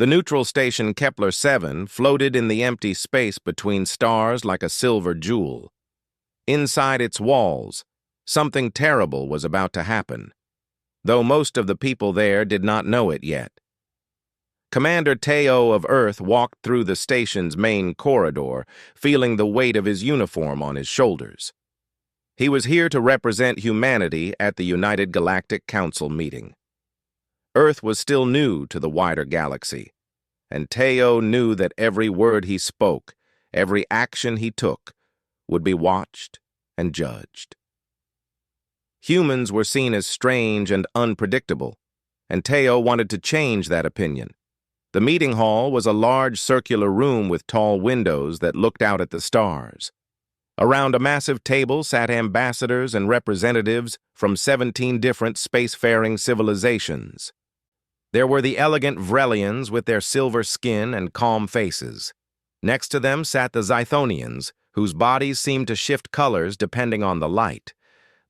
The neutral station Kepler-7 floated in the empty space between stars like a silver jewel. Inside its walls, something terrible was about to happen, though most of the people there did not know it yet. Commander Teo of Earth walked through the station's main corridor, feeling the weight of his uniform on his shoulders. He was here to represent humanity at the United Galactic Council meeting. Earth was still new to the wider galaxy, and Teo knew that every word he spoke, every action he took, would be watched and judged. Humans were seen as strange and unpredictable, and Teo wanted to change that opinion. The meeting hall was a large circular room with tall windows that looked out at the stars. Around a massive table sat ambassadors and representatives from 17 different spacefaring civilizations. There were the elegant Vrelians with their silver skin and calm faces. Next to them sat the Zythonians, whose bodies seemed to shift colors depending on the light.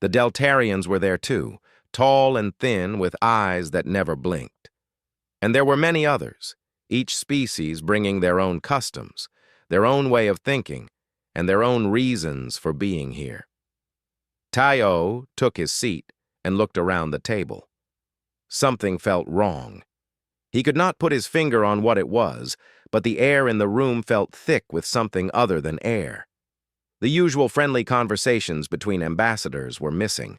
The Deltarians were there too, tall and thin with eyes that never blinked. And there were many others, each species bringing their own customs, their own way of thinking, and their own reasons for being here. Teo took his seat and looked around the table. Something felt wrong. He could not put his finger on what it was, but the air in the room felt thick with something other than air. The usual friendly conversations between ambassadors were missing.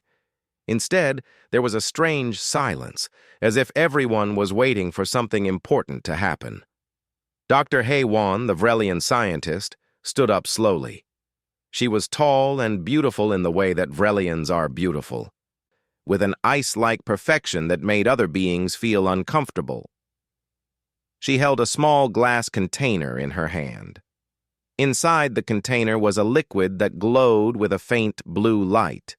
Instead, there was a strange silence, as if everyone was waiting for something important to happen. Dr. Haywan, the Vrelian scientist, stood up slowly. She was tall and beautiful in the way that Vrelians are beautiful, with an ice-like perfection that made other beings feel uncomfortable. She held a small glass container in her hand. Inside the container was a liquid that glowed with a faint blue light.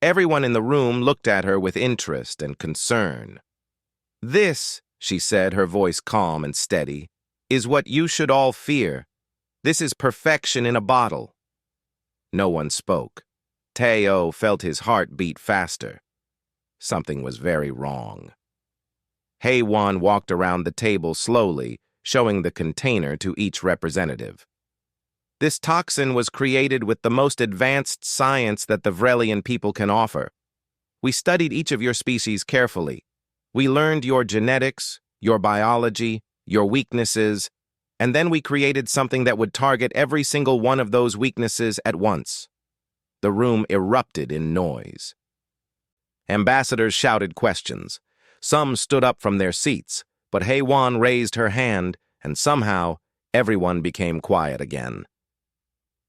Everyone in the room looked at her with interest and concern. "This," she said, her voice calm and steady, "is what you should all fear. This is perfection in a bottle." No one spoke. Teo felt his heart beat faster. Something was very wrong. Haywan walked around the table slowly, showing the container to each representative. This toxin was created with the most advanced science that the Vrelian people can offer. We studied each of your species carefully. We learned your genetics, your biology, your weaknesses, and then we created something that would target every single one of those weaknesses at once. The room erupted in noise. Ambassadors shouted questions. Some stood up from their seats, but Haywan raised her hand, and somehow everyone became quiet again.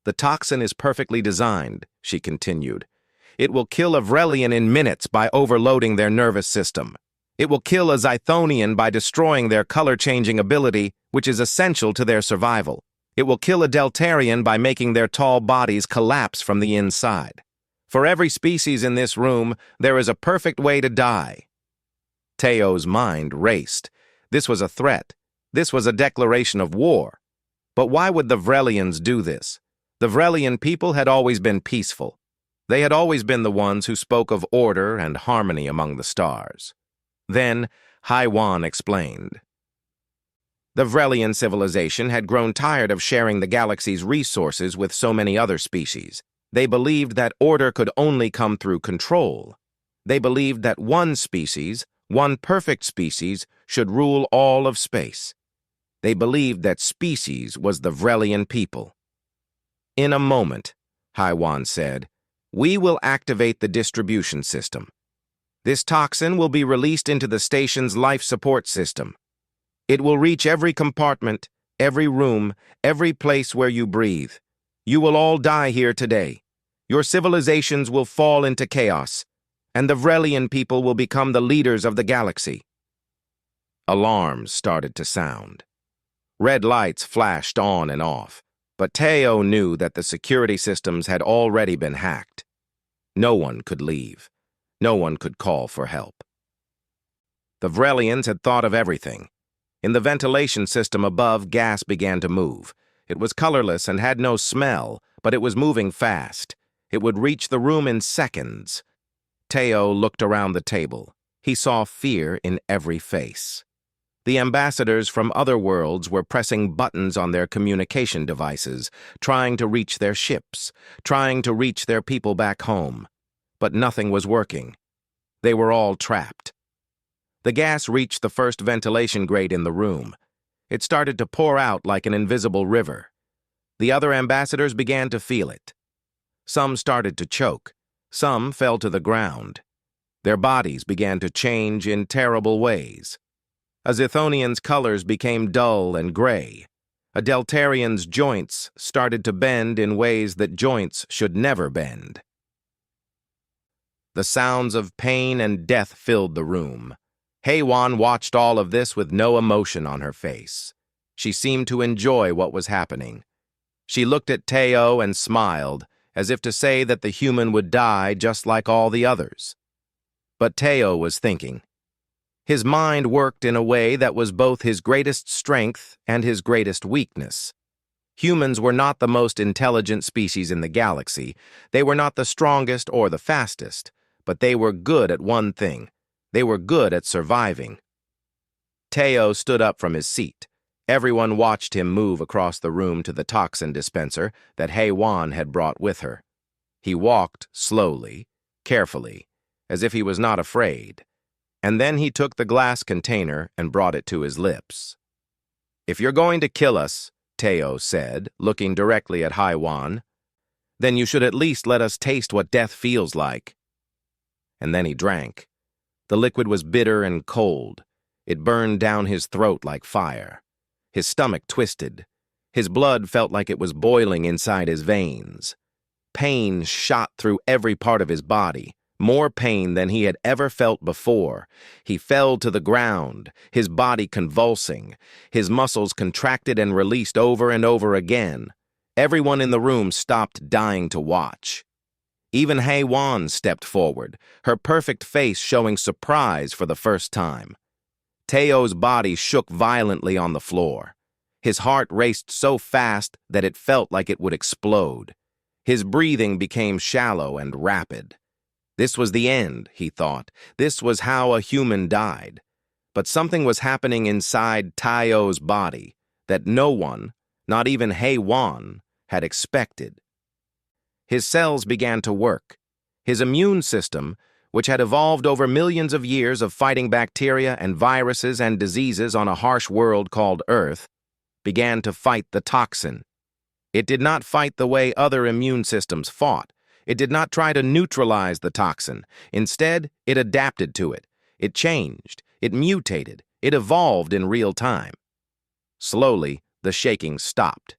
"The toxin is perfectly designed," she continued. "It will kill a Vrelian in minutes by overloading their nervous system. It will kill a Zythonian by destroying their color-changing ability, which is essential to their survival. It will kill a Deltarian by making their tall bodies collapse from the inside. For every species in this room, there is a perfect way to die." Teo's mind raced. This was a threat. This was a declaration of war. But why would the Vrelians do this? The Vrelian people had always been peaceful. They had always been the ones who spoke of order and harmony among the stars. Then, Haywan explained. The Vrelian civilization had grown tired of sharing the galaxy's resources with so many other species. They believed that order could only come through control. They believed that one species, one perfect species, should rule all of space. They believed that species was the Vrelian people. "In a moment," Haywan said, "we will activate the distribution system. This toxin will be released into the station's life support system. It will reach every compartment, every room, every place where you breathe. You will all die here today. Your civilizations will fall into chaos, and the Vrelian people will become the leaders of the galaxy." Alarms started to sound. Red lights flashed on and off, but Teo knew that the security systems had already been hacked. No one could leave. No one could call for help. The Vrelians had thought of everything. In the ventilation system above, gas began to move. It was colorless and had no smell, but it was moving fast. It would reach the room in seconds. Teo looked around the table. He saw fear in every face. The ambassadors from other worlds were pressing buttons on their communication devices, trying to reach their ships, trying to reach their people back home. But nothing was working. They were all trapped. The gas reached the first ventilation grate in the room. It started to pour out like an invisible river. The other ambassadors began to feel it. Some started to choke. Some fell to the ground. Their bodies began to change in terrible ways. A Zithonian's colors became dull and gray. A Deltarian's joints started to bend in ways that joints should never bend. The sounds of pain and death filled the room. HFY watched all of this with no emotion on her face. She seemed to enjoy what was happening. She looked at Teo and smiled, as if to say that the human would die just like all the others. But Teo was thinking. His mind worked in a way that was both his greatest strength and his greatest weakness. Humans were not the most intelligent species in the galaxy. They were not the strongest or the fastest, but they were good at one thing. They were good at surviving. Teo stood up from his seat. Everyone watched him move across the room to the toxin dispenser that HFY had brought with her. He walked slowly, carefully, as if he was not afraid. And then he took the glass container and brought it to his lips. "If you're going to kill us," Teo said, looking directly at HFY, "then you should at least let us taste what death feels like." And then he drank. The liquid was bitter and cold. It burned down his throat like fire. His stomach twisted. His blood felt like it was boiling inside his veins. Pain shot through every part of his body. More pain than he had ever felt before. He fell to the ground, his body convulsing. His muscles contracted and released over and over again. Everyone in the room stopped dying to watch. Even HFY stepped forward, her perfect face showing surprise for the first time. Teo's body shook violently on the floor. His heart raced so fast that it felt like it would explode. His breathing became shallow and rapid. This was the end, he thought. This was how a human died. But something was happening inside Teo's body that no one, not even HFY, had expected. His cells began to work. His immune system, which had evolved over millions of years of fighting bacteria and viruses and diseases on a harsh world called Earth, began to fight the toxin. It did not fight the way other immune systems fought. It did not try to neutralize the toxin. Instead, it adapted to it. It changed. It mutated. It evolved in real time. Slowly, the shaking stopped.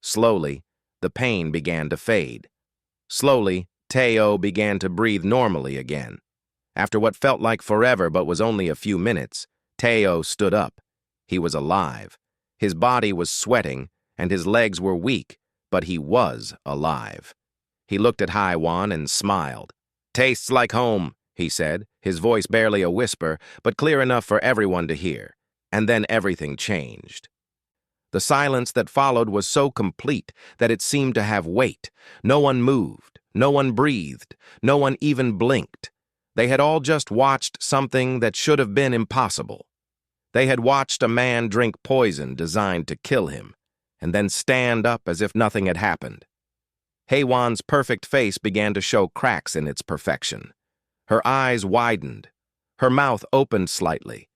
Slowly, the pain began to fade. Slowly, Teo began to breathe normally again. After what felt like forever but was only a few minutes, Teo stood up. He was alive. His body was sweating, and his legs were weak, but he was alive. He looked at HFY and smiled. "Tastes like home," he said, his voice barely a whisper, but clear enough for everyone to hear. And then everything changed. The silence that followed was so complete that it seemed to have weight. No one moved. No one breathed. No one even blinked. They had all just watched something that should have been impossible. They had watched a man drink poison designed to kill him, and then stand up as if nothing had happened. HFY's perfect face began to show cracks in its perfection. Her eyes widened. Her mouth opened slightly.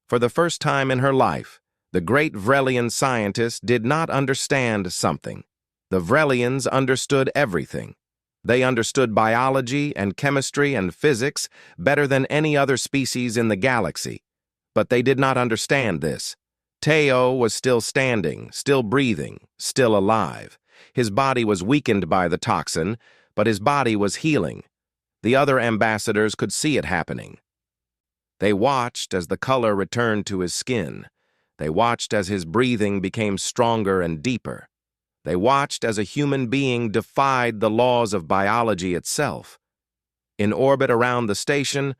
For the first time in her life, the great Vrelian scientist did not understand something. The Vrelians understood everything. They understood biology and chemistry and physics better than any other species in the galaxy. But they did not understand this. Teo was still standing, still breathing, still alive. His body was weakened by the toxin, but his body was healing. The other ambassadors could see it happening. They watched as the color returned to his skin. They watched as his breathing became stronger and deeper. They watched as a human being defied the laws of biology itself. In orbit around the station,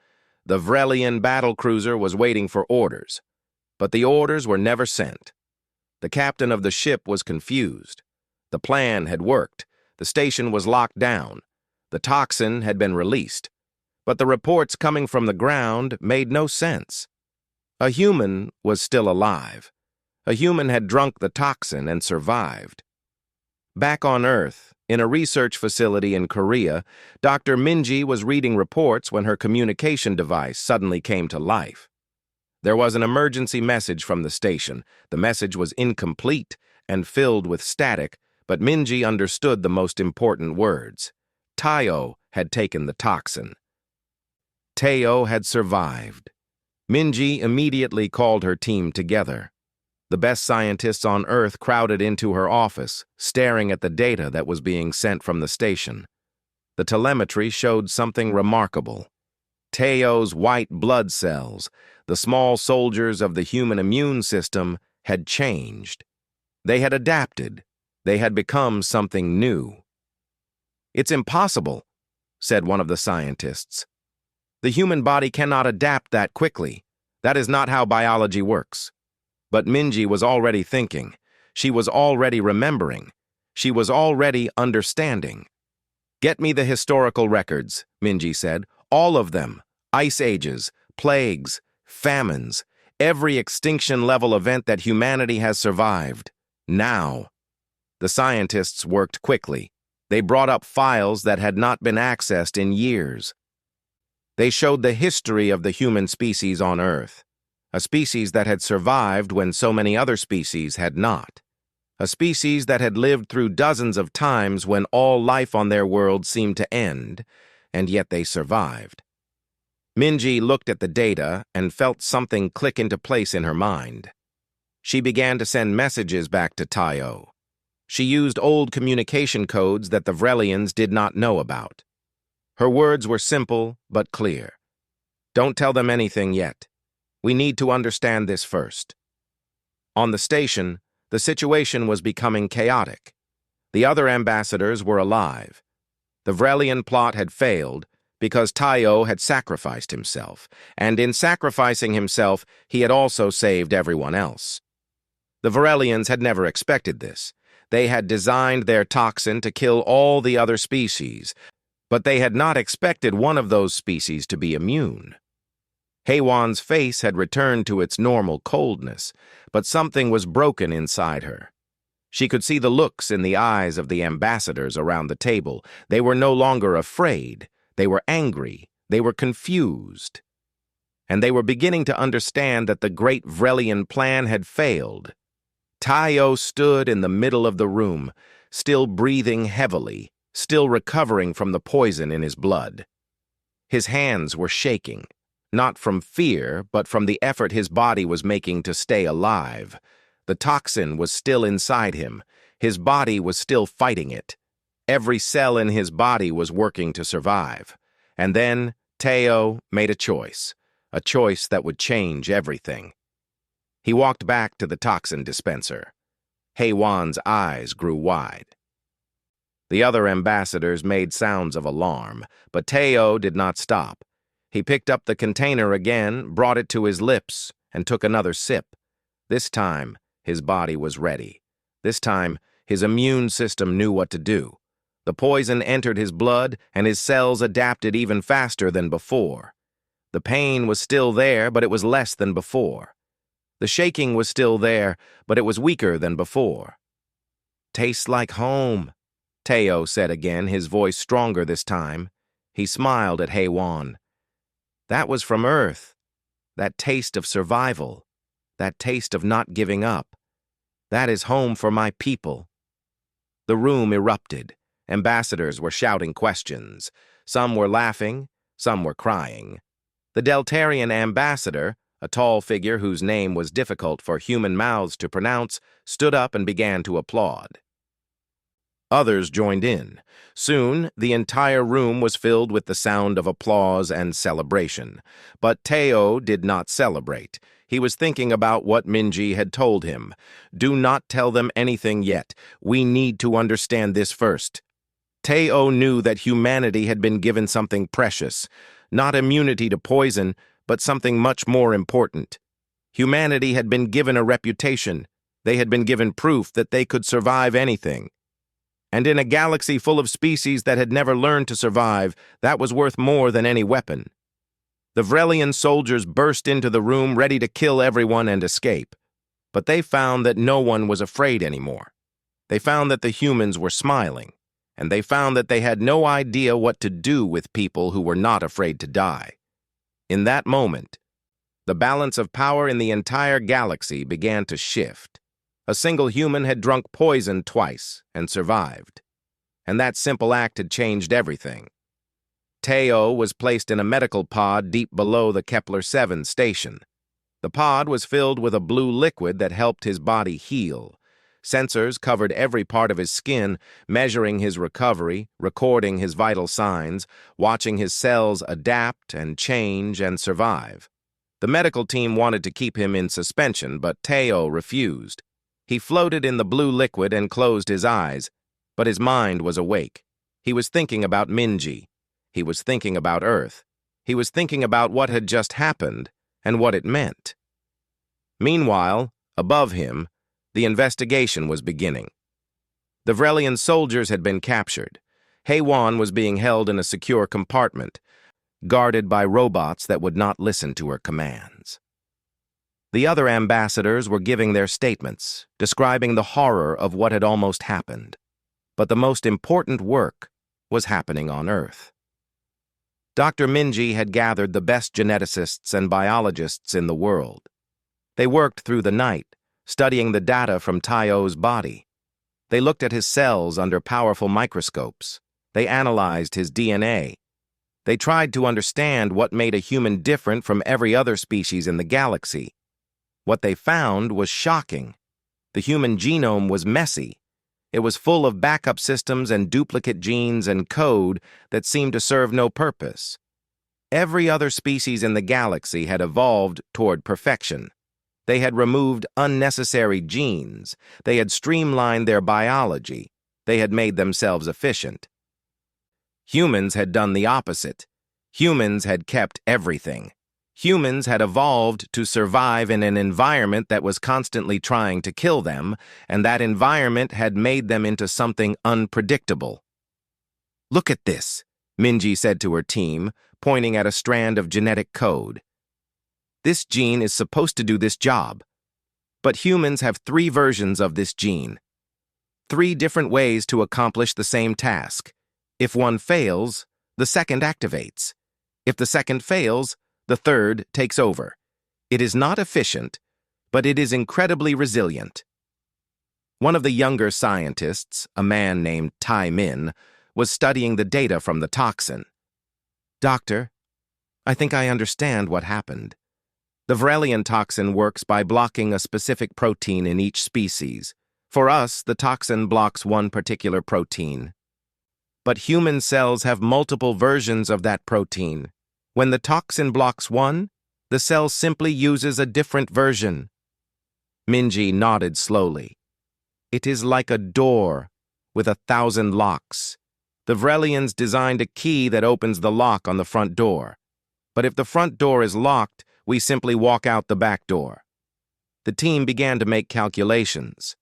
the Vrelian battlecruiser was waiting for orders. But the orders were never sent. The captain of the ship was confused. The plan had worked. The station was locked down. The toxin had been released. But the reports coming from the ground made no sense. A human was still alive. A human had drunk the toxin and survived. Back on Earth, in a research facility in Korea, Dr. Minji was reading reports when her communication device suddenly came to life. There was an emergency message from the station. The message was incomplete and filled with static, but Minji understood the most important words. Taiyo had taken the toxin. Taiyo had survived. Minji immediately called her team together. The best scientists on Earth crowded into her office, staring at the data that was being sent from the station. The telemetry showed something remarkable. Taiyo's white blood cells, the small soldiers of the human immune system, had changed. They had adapted. They had become something new. "It's impossible," said one of the scientists. "The human body cannot adapt that quickly. That is not how biology works." But Minji was already thinking. She was already remembering. She was already understanding. "Get me the historical records," Minji said. "All of them. Ice ages, plagues, famines, every extinction-level event that humanity has survived. Now." The scientists worked quickly. They brought up files that had not been accessed in years. They showed the history of the human species on Earth. A species that had survived when so many other species had not. A species that had lived through dozens of times when all life on their world seemed to end, and yet they survived. Minji looked at the data and felt something click into place in her mind. She began to send messages back to Taiyo. She used old communication codes that the Vrelians did not know about. Her words were simple but clear. "Don't tell them anything yet. We need to understand this first." On the station, the situation was becoming chaotic. The other ambassadors were alive. The Vrelian plot had failed because Taiyo had sacrificed himself, and in sacrificing himself, he had also saved everyone else. The Vrelians had never expected this. They had designed their toxin to kill all the other species, but they had not expected one of those species to be immune. Heywan's face had returned to its normal coldness, but something was broken inside her. She could see the looks in the eyes of the ambassadors around the table. They were no longer afraid. They were angry. They were confused. And they were beginning to understand that the great Vrelian plan had failed. Taiyo stood in the middle of the room, still breathing heavily, still recovering from the poison in his blood. His hands were shaking. Not from fear, but from the effort his body was making to stay alive. The toxin was still inside him. His body was still fighting it. Every cell in his body was working to survive. And then Taiyo made a choice that would change everything. He walked back to the toxin dispenser. Heywan's eyes grew wide. The other ambassadors made sounds of alarm, but Taiyo did not stop. He picked up the container again, brought it to his lips, and took another sip. This time, his body was ready. This time, his immune system knew what to do. The poison entered his blood, and his cells adapted even faster than before. The pain was still there, but it was less than before. The shaking was still there, but it was weaker than before. "Tastes like home," Taiyo said again, his voice stronger this time. He smiled at Heywan. "That was from Earth. That taste of survival. That taste of not giving up. That is home for my people." The room erupted. Ambassadors were shouting questions. Some were laughing, some were crying. The Deltarian ambassador, a tall figure whose name was difficult for human mouths to pronounce, stood up and began to applaud. Others joined in. Soon, the entire room was filled with the sound of applause and celebration. But Taiyo did not celebrate. He was thinking about what Minji had told him. "Do not tell them anything yet. We need to understand this first." Taiyo knew that humanity had been given something precious, not immunity to poison, but something much more important. Humanity had been given a reputation. They had been given proof that they could survive anything. And in a galaxy full of species that had never learned to survive, that was worth more than any weapon. The Vrelian soldiers burst into the room ready to kill everyone and escape. But they found that no one was afraid anymore. They found that the humans were smiling, and they found that they had no idea what to do with people who were not afraid to die. In that moment, the balance of power in the entire galaxy began to shift. A single human had drunk poison twice and survived. And that simple act had changed everything. Teo was placed in a medical pod deep below the Kepler-7 station. The pod was filled with a blue liquid that helped his body heal. Sensors covered every part of his skin, measuring his recovery, recording his vital signs, watching his cells adapt and change and survive. The medical team wanted to keep him in suspension, but Teo refused. He floated in the blue liquid and closed his eyes, but his mind was awake. He was thinking about Minji. He was thinking about Earth. He was thinking about what had just happened and what it meant. Meanwhile, above him, the investigation was beginning. The Vrelian soldiers had been captured. Haywan was being held in a secure compartment, guarded by robots that would not listen to her commands. The other ambassadors were giving their statements, describing the horror of what had almost happened. But the most important work was happening on Earth. Dr. Minji had gathered the best geneticists and biologists in the world. They worked through the night, studying the data from Teo's body. They looked at his cells under powerful microscopes. They analyzed his DNA. They tried to understand what made a human different from every other species in the galaxy. What they found was shocking. The human genome was messy. It was full of backup systems and duplicate genes and code that seemed to serve no purpose. Every other species in the galaxy had evolved toward perfection. They had removed unnecessary genes. They had streamlined their biology. They had made themselves efficient. Humans had done the opposite. Humans had kept everything. Humans had evolved to survive in an environment that was constantly trying to kill them, and that environment had made them into something unpredictable. "Look at this," Minji said to her team, pointing at a strand of genetic code. "This gene is supposed to do this job. But humans have 3 versions of this gene. 3 different ways to accomplish the same task. If one fails, the second activates. If the second fails, the third takes over. It is not efficient, but it is incredibly resilient." One of the younger scientists, a man named Tai Min, was studying the data from the toxin. "Doctor, I think I understand what happened. The Vrelian toxin works by blocking a specific protein in each species. For us, the toxin blocks one particular protein. But human cells have multiple versions of that protein. When the toxin blocks one, the cell simply uses a different version." Minji nodded slowly. "It is like a door with 1,000 locks. The Vrelians designed a key that opens the lock on the front door. But if the front door is locked, we simply walk out the back door." The team began to make calculations.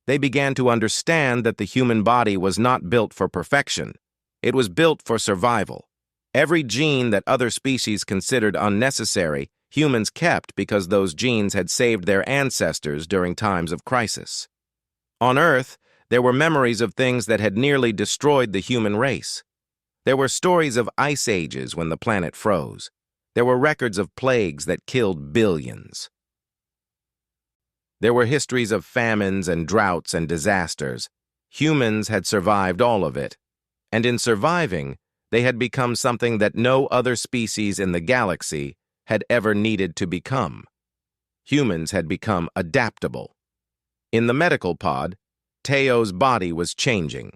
They began to understand that the human body was not built for perfection. It was built for survival. Every gene that other species considered unnecessary, humans kept because those genes had saved their ancestors during times of crisis. On Earth, there were memories of things that had nearly destroyed the human race. There were stories of ice ages when the planet froze. There were records of plagues that killed billions. There were histories of famines and droughts and disasters. Humans had survived all of it. And in surviving, they had become something that no other species in the galaxy had ever needed to become. Humans had become adaptable. In the medical pod, Teo's body was changing.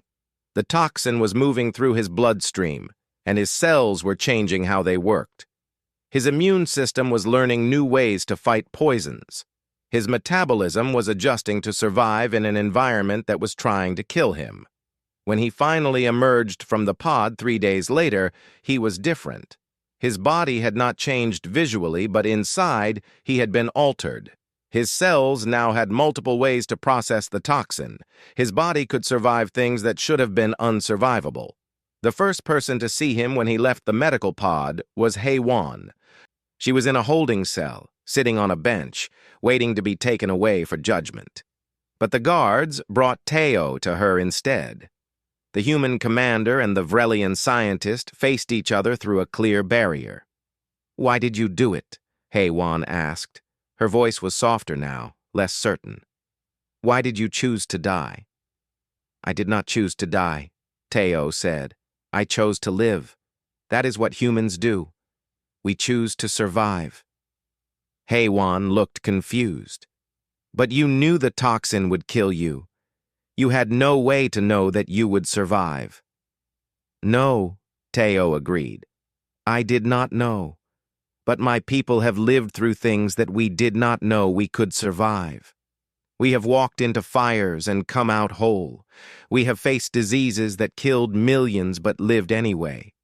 The toxin was moving through his bloodstream, and his cells were changing how they worked. His immune system was learning new ways to fight poisons. His metabolism was adjusting to survive in an environment that was trying to kill him. When he finally emerged from the pod 3 days later, he was different. His body had not changed visually, but inside, he had been altered. His cells now had multiple ways to process the toxin. His body could survive things that should have been unsurvivable. The first person to see him when he left the medical pod was Haywan. She was in a holding cell, sitting on a bench, waiting to be taken away for judgment. But the guards brought Teo to her instead. The human commander and the Vrelian scientist faced each other through a clear barrier. "Why did you do it?" HFY asked. Her voice was softer now, less certain. "Why did you choose to die?" "I did not choose to die," Teo said. "I chose to live. That is what humans do. We choose to survive." HFY looked confused. "But you knew the toxin would kill you. You had no way to know that you would survive." "No," Teo agreed. "I did not know. But my people have lived through things that we did not know we could survive. We have walked into fires and come out whole. We have faced diseases that killed millions but lived anyway.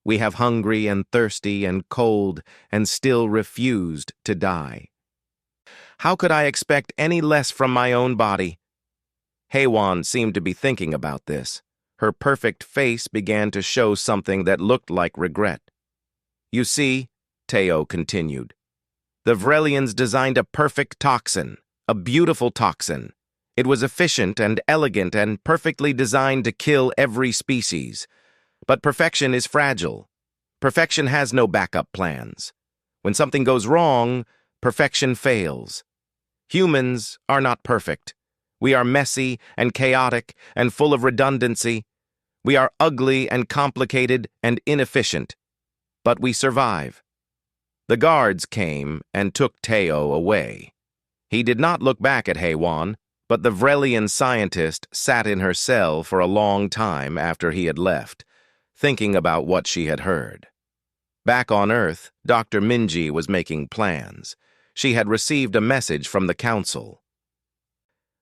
We have hungry and thirsty and cold and still refused to die. How could I expect any less from my own body?" HFY seemed to be thinking about this. Her perfect face began to show something that looked like regret. "You see," Teo continued, "the Vrelians designed a perfect toxin, a beautiful toxin. It was efficient and elegant and perfectly designed to kill every species. But perfection is fragile. Perfection has no backup plans. When something goes wrong, perfection fails. Humans are not perfect. We are messy and chaotic and full of redundancy. We are ugly and complicated and inefficient. But we survive." The guards came and took Teo away. He did not look back at HFY, but the Vrelian scientist sat in her cell for a long time after he had left, thinking about what she had heard. Back on Earth, Dr. Minji was making plans. She had received a message from the Council.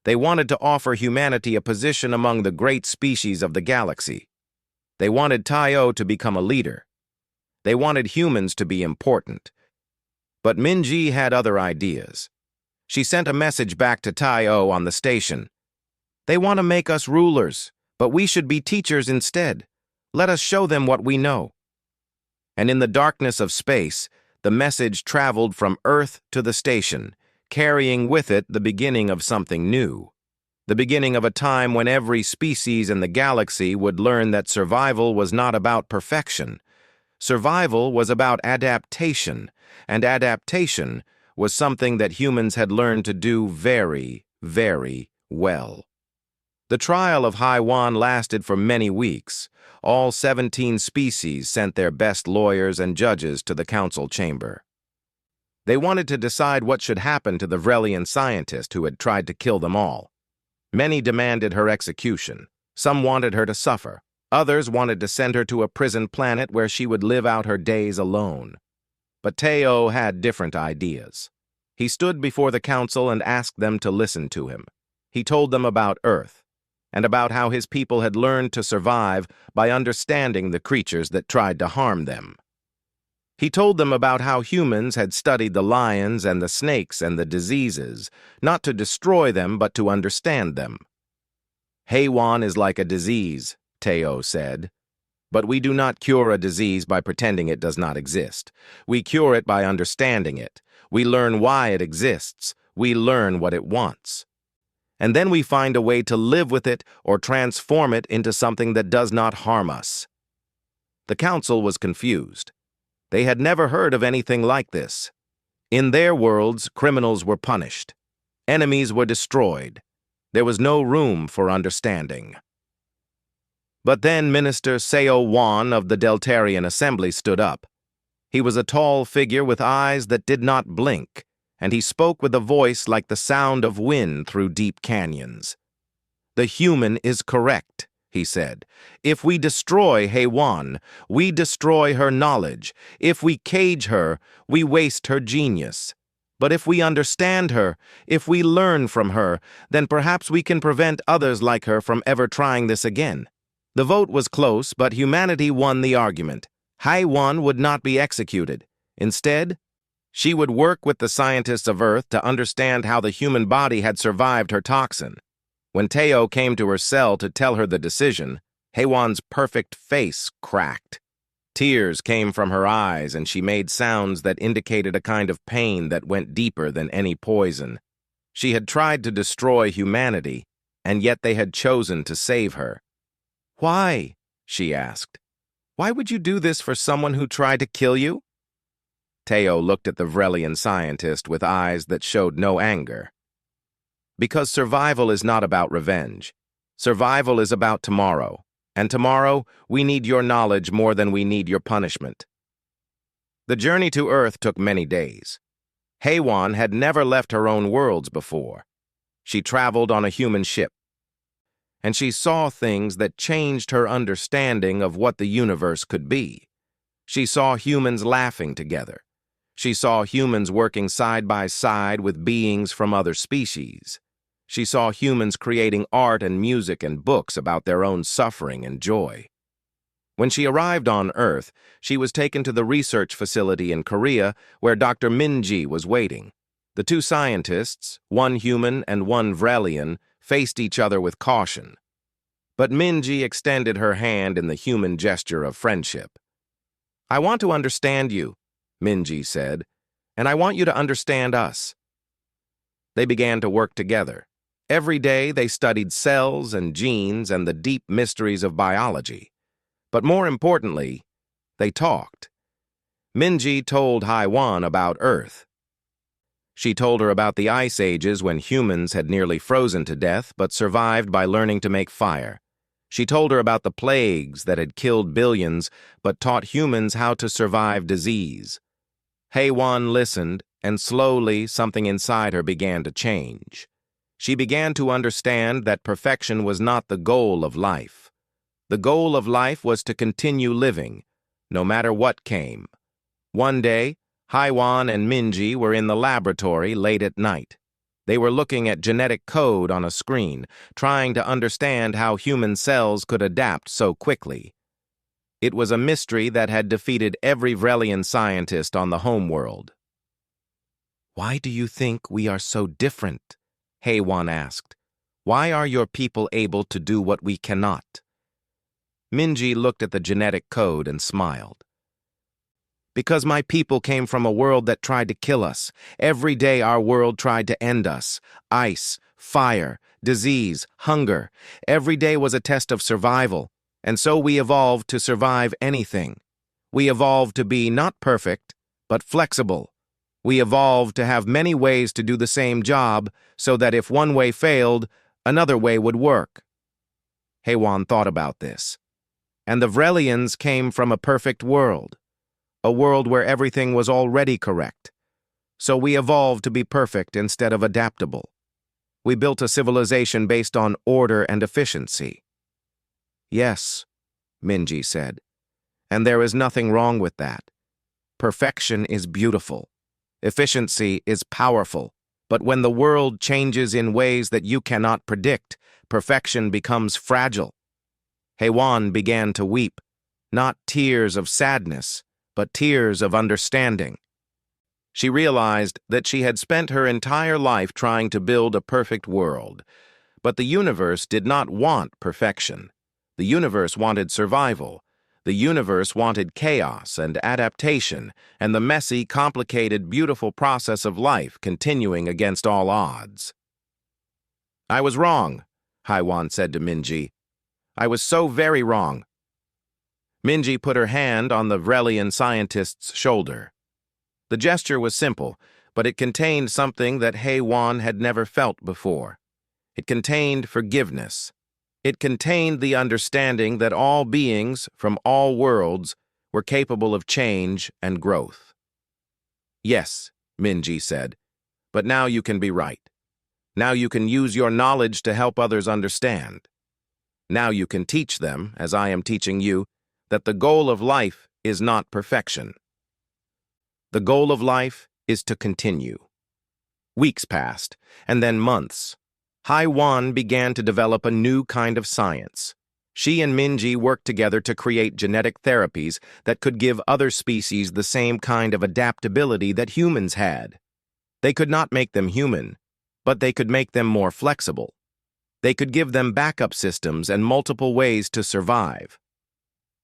They wanted to offer humanity a position among the great species of the galaxy. They wanted Teo to become a leader. They wanted humans to be important. But Minji had other ideas. She sent a message back to Teo on the station. "They want to make us rulers, but we should be teachers instead. Let us show them what we know." And in the darkness of space, the message traveled from Earth to the station, carrying with it the beginning of something new. The beginning of a time when every species in the galaxy would learn that survival was not about perfection. Survival was about adaptation, and adaptation was something that humans had learned to do very, very well. The trial of HFY lasted for many weeks. All 17 species sent their best lawyers and judges to the council chamber. They wanted to decide what should happen to the Vrelian scientist who had tried to kill them all. Many demanded her execution. Some wanted her to suffer. Others wanted to send her to a prison planet where she would live out her days alone. But Teo had different ideas. He stood before the council and asked them to listen to him. He told them about Earth, and about how his people had learned to survive by understanding the creatures that tried to harm them. He told them about how humans had studied the lions and the snakes and the diseases, not to destroy them but to understand them. HFY is like a disease, Teo said. But we do not cure a disease by pretending it does not exist. We cure it by understanding it. We learn why it exists. We learn what it wants. And then we find a way to live with it or transform it into something that does not harm us. The council was confused. They had never heard of anything like this. In their worlds, criminals were punished. Enemies were destroyed. There was no room for understanding. But then Minister Seo Wan of the Deltarian Assembly stood up. He was a tall figure with eyes that did not blink, and he spoke with a voice like the sound of wind through deep canyons. "The human is correct," he said. "If we destroy HFY, we destroy her knowledge. If we cage her, we waste her genius. But if we understand her, if we learn from her, then perhaps we can prevent others like her from ever trying this again." The vote was close, but humanity won the argument. HFY would not be executed. Instead, she would work with the scientists of Earth to understand how the human body had survived her toxin. When Teo came to her cell to tell her the decision, HFY's perfect face cracked. Tears came from her eyes, and she made sounds that indicated a kind of pain that went deeper than any poison. She had tried to destroy humanity, and yet they had chosen to save her. "Why?" she asked. "Why would you do this for someone who tried to kill you?" Teo looked at the Vrelian scientist with eyes that showed no anger. "Because survival is not about revenge. Survival is about tomorrow. And tomorrow, we need your knowledge more than we need your punishment." The journey to Earth took many days. Haywan had never left her own worlds before. She traveled on a human ship, and she saw things that changed her understanding of what the universe could be. She saw humans laughing together. She saw humans working side by side with beings from other species. She saw humans creating art and music and books about their own suffering and joy. When she arrived on Earth, she was taken to the research facility in Korea where Dr. Minji was waiting. The two scientists, one human and one Vrelian, faced each other with caution. But Minji extended her hand in the human gesture of friendship. "I want to understand you," Minji said, "and I want you to understand us." They began to work together. Every day they studied cells and genes and the deep mysteries of biology. But more importantly, they talked. Minji told Haywan about Earth. She told her about the ice ages when humans had nearly frozen to death but survived by learning to make fire. She told her about the plagues that had killed billions but taught humans how to survive disease. Haywan listened, and slowly something inside her began to change. She began to understand that perfection was not the goal of life. The goal of life was to continue living, no matter what came. One day, Haywan and Minji were in the laboratory late at night. They were looking at genetic code on a screen, trying to understand how human cells could adapt so quickly. It was a mystery that had defeated every Vrelian scientist on the homeworld. "Why do you think we are so different?" Haywan asked. "Why are your people able to do what we cannot?" Minji looked at the genetic code and smiled. "Because my people came from a world that tried to kill us. Every day our world tried to end us. Ice, fire, disease, hunger. Every day was a test of survival, and so we evolved to survive anything. We evolved to be not perfect, but flexible. We evolved to have many ways to do the same job so that if one way failed, another way would work." Haywan thought about this. And the Vrelians came from a perfect world, a world where everything was already correct. So we evolved to be perfect instead of adaptable. We built a civilization based on order and efficiency. "Yes," Minji said, "and there is nothing wrong with that. Perfection is beautiful. Efficiency is powerful, but when the world changes in ways that you cannot predict, perfection becomes fragile." Haywan began to weep, not tears of sadness, but tears of understanding. She realized that she had spent her entire life trying to build a perfect world, but the universe did not want perfection. The universe wanted survival. The universe wanted chaos and adaptation and the messy, complicated, beautiful process of life continuing against all odds. "I was wrong," Haywan said to Minji. "I was so very wrong." Minji put her hand on the Vrelian scientist's shoulder. The gesture was simple, but it contained something that Haywan had never felt before. It contained forgiveness. It contained the understanding that all beings from all worlds were capable of change and growth. "Yes," Minji said, "but now you can be right. Now you can use your knowledge to help others understand. Now you can teach them, as I am teaching you, that the goal of life is not perfection. The goal of life is to continue." Weeks passed, and then months. Haywan began to develop a new kind of science. She and Minji worked together to create genetic therapies that could give other species the same kind of adaptability that humans had. They could not make them human, but they could make them more flexible. They could give them backup systems and multiple ways to survive.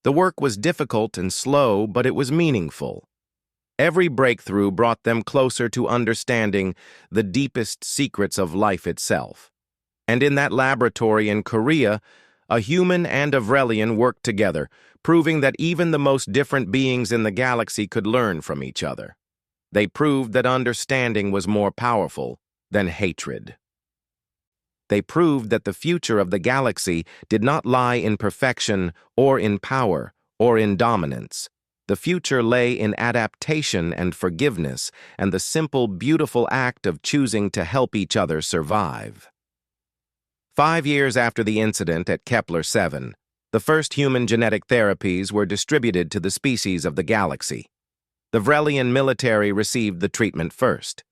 The work was difficult and slow, but it was meaningful. Every breakthrough brought them closer to understanding the deepest secrets of life itself. And in that laboratory in Korea, a human and a Vrelian worked together, proving that even the most different beings in the galaxy could learn from each other. They proved that understanding was more powerful than hatred. They proved that the future of the galaxy did not lie in perfection or in power or in dominance. The future lay in adaptation and forgiveness and the simple, beautiful act of choosing to help each other survive. 5 years after the incident at Kepler-7, the first human genetic therapies were distributed to the species of the galaxy. The Vrelian military received the treatment first.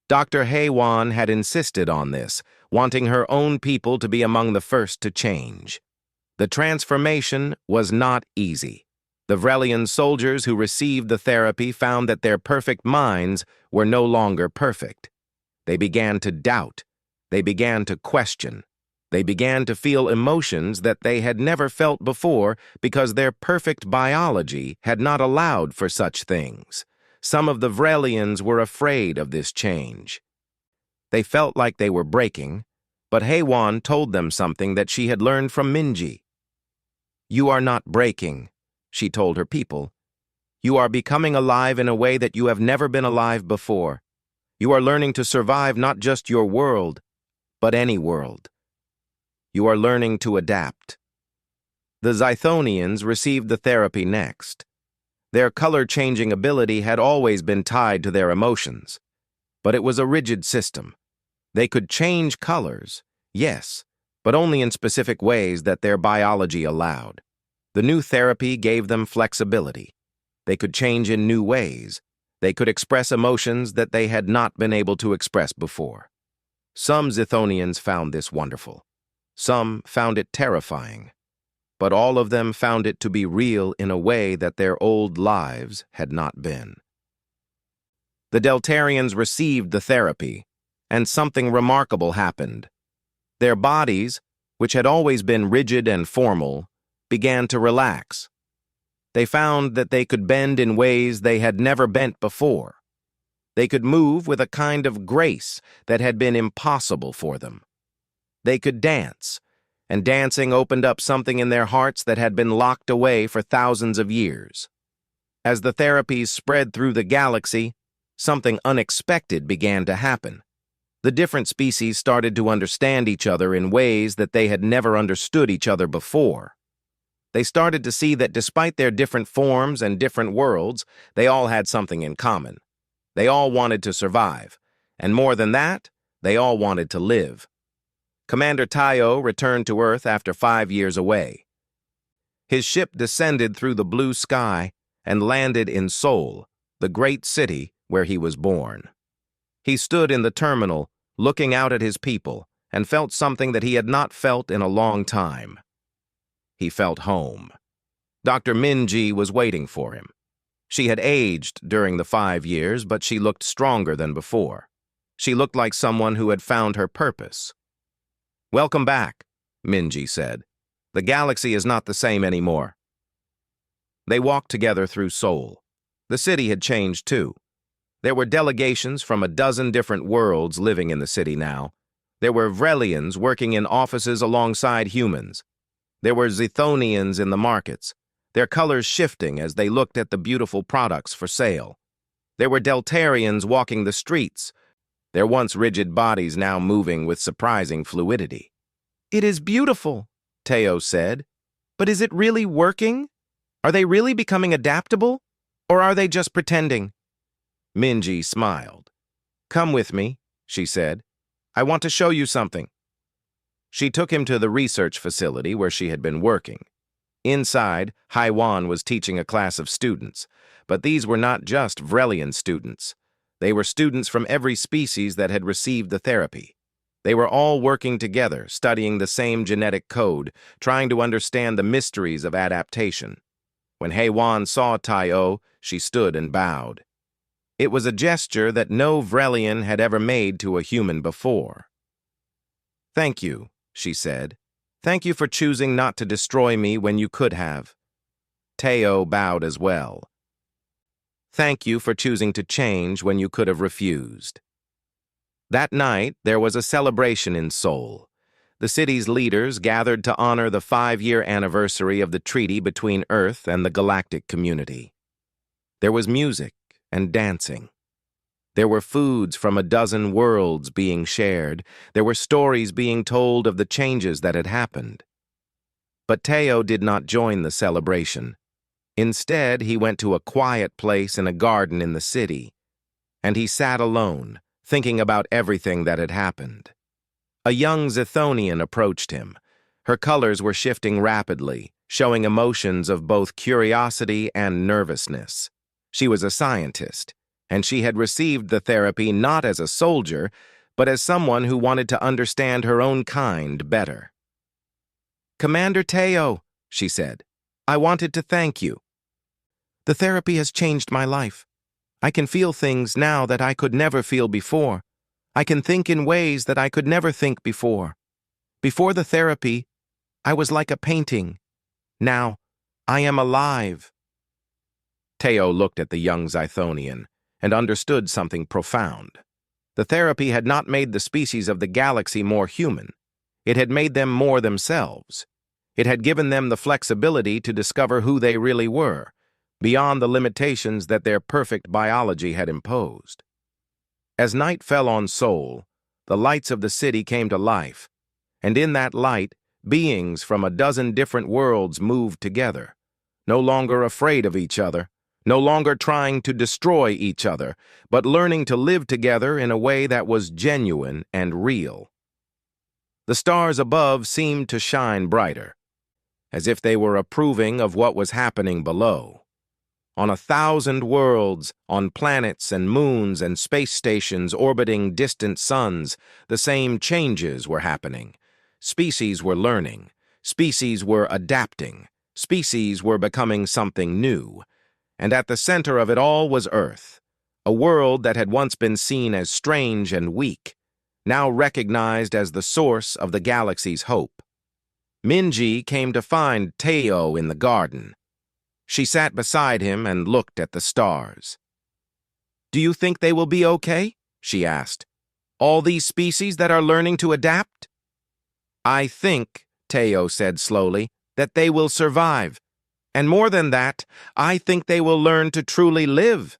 Dr. HFY had insisted on this, wanting her own people to be among the first to change. The transformation was not easy. The Vrelian soldiers who received the therapy found that their perfect minds were no longer perfect. They began to doubt. They began to question. They began to feel emotions that they had never felt before because their perfect biology had not allowed for such things. Some of the Vrelians were afraid of this change. They felt like they were breaking, but HFY told them something that she had learned from Minji. "You are not breaking," she told her people. "You are becoming alive in a way that you have never been alive before. You are learning to survive not just your world, but any world. You are learning to adapt." The Zythonians received the therapy next. Their color-changing ability had always been tied to their emotions, but it was a rigid system. They could change colors, yes, but only in specific ways that their biology allowed. The new therapy gave them flexibility. They could change in new ways. They could express emotions that they had not been able to express before. Some Zythonians found this wonderful. Some found it terrifying. But all of them found it to be real in a way that their old lives had not been. The Deltarians received the therapy, and something remarkable happened. Their bodies, which had always been rigid and formal, began to relax. They found that they could bend in ways they had never bent before. They could move with a kind of grace that had been impossible for them. They could dance, and dancing opened up something in their hearts that had been locked away for thousands of years. As the therapies spread through the galaxy, something unexpected began to happen. The different species started to understand each other in ways that they had never understood each other before. They started to see that despite their different forms and different worlds, they all had something in common. They all wanted to survive, and more than that, they all wanted to live. Commander Tayo returned to Earth after 5 years away. His ship descended through the blue sky and landed in Seoul, the great city where he was born. He stood in the terminal, looking out at his people, and felt something that he had not felt in a long time. He felt home. Dr. Minji was waiting for him. She had aged during the 5 years, but she looked stronger than before. She looked like someone who had found her purpose. "Welcome back," Minji said. "The galaxy is not the same anymore." They walked together through Seoul. The city had changed too. There were delegations from a dozen different worlds living in the city now. There were Vrelians working in offices alongside humans. There were Zythonians in the markets, their colors shifting as they looked at the beautiful products for sale. There were Deltarians walking the streets, their once rigid bodies now moving with surprising fluidity. "It is beautiful," Teo said. "But is it really working? Are they really becoming adaptable? Or are they just pretending?" Minji smiled. "Come with me," she said. "I want to show you something." She took him to the research facility where she had been working. Inside, HFY was teaching a class of students, but these were not just Vrelian students. They were students from every species that had received the therapy. They were all working together, studying the same genetic code, trying to understand the mysteries of adaptation. When HFY saw Tayo, she stood and bowed. It was a gesture that no Vrelian had ever made to a human before. "Thank you," she said. "Thank you for choosing not to destroy me when you could have." Teo bowed as well. Thank you for choosing to change when you could have refused. That night, there was a celebration in Seoul. The city's leaders gathered to honor the 5-year anniversary of the treaty between Earth and the galactic community. There was music and dancing. There were foods from a dozen worlds being shared. There were stories being told of the changes that had happened. But Teo did not join the celebration. Instead, he went to a quiet place in a garden in the city, and he sat alone, thinking about everything that had happened. A young Zethonian approached him. Her colors were shifting rapidly, showing emotions of both curiosity and nervousness. She was a scientist, and she had received the therapy not as a soldier, but as someone who wanted to understand her own kind better. "Commander Teo," she said, "I wanted to thank you. The therapy has changed my life. I can feel things now that I could never feel before. I can think in ways that I could never think before. Before the therapy, I was like a painting. Now, I am alive." Teo looked at the young Zythonian and understood something profound. The therapy had not made the species of the galaxy more human. It had made them more themselves. It had given them the flexibility to discover who they really were, beyond the limitations that their perfect biology had imposed. As night fell on Seoul, the lights of the city came to life, and in that light, beings from a dozen different worlds moved together, no longer afraid of each other, no longer trying to destroy each other, but learning to live together in a way that was genuine and real. The stars above seemed to shine brighter, as if they were approving of what was happening below. On 1,000 worlds, on planets and moons and space stations orbiting distant suns, the same changes were happening. Species were learning. Species were adapting. Species were becoming something new. And at the center of it all was Earth, a world that had once been seen as strange and weak, now recognized as the source of the galaxy's hope. Minji came to find Teo in the garden. She sat beside him and looked at the stars. "Do you think they will be okay?" she asked. "All these species that are learning to adapt?" "I think," Teo said slowly, "that they will survive. And more than that, I think they will learn to truly live.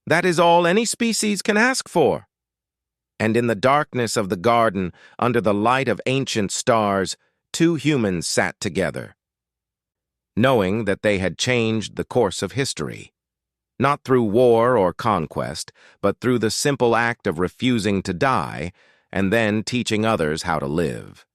That is all any species can ask for." And in the darkness of the garden, under the light of ancient stars, 2 humans sat together, knowing that they had changed the course of history, not through war or conquest, but through the simple act of refusing to die and then teaching others how to live.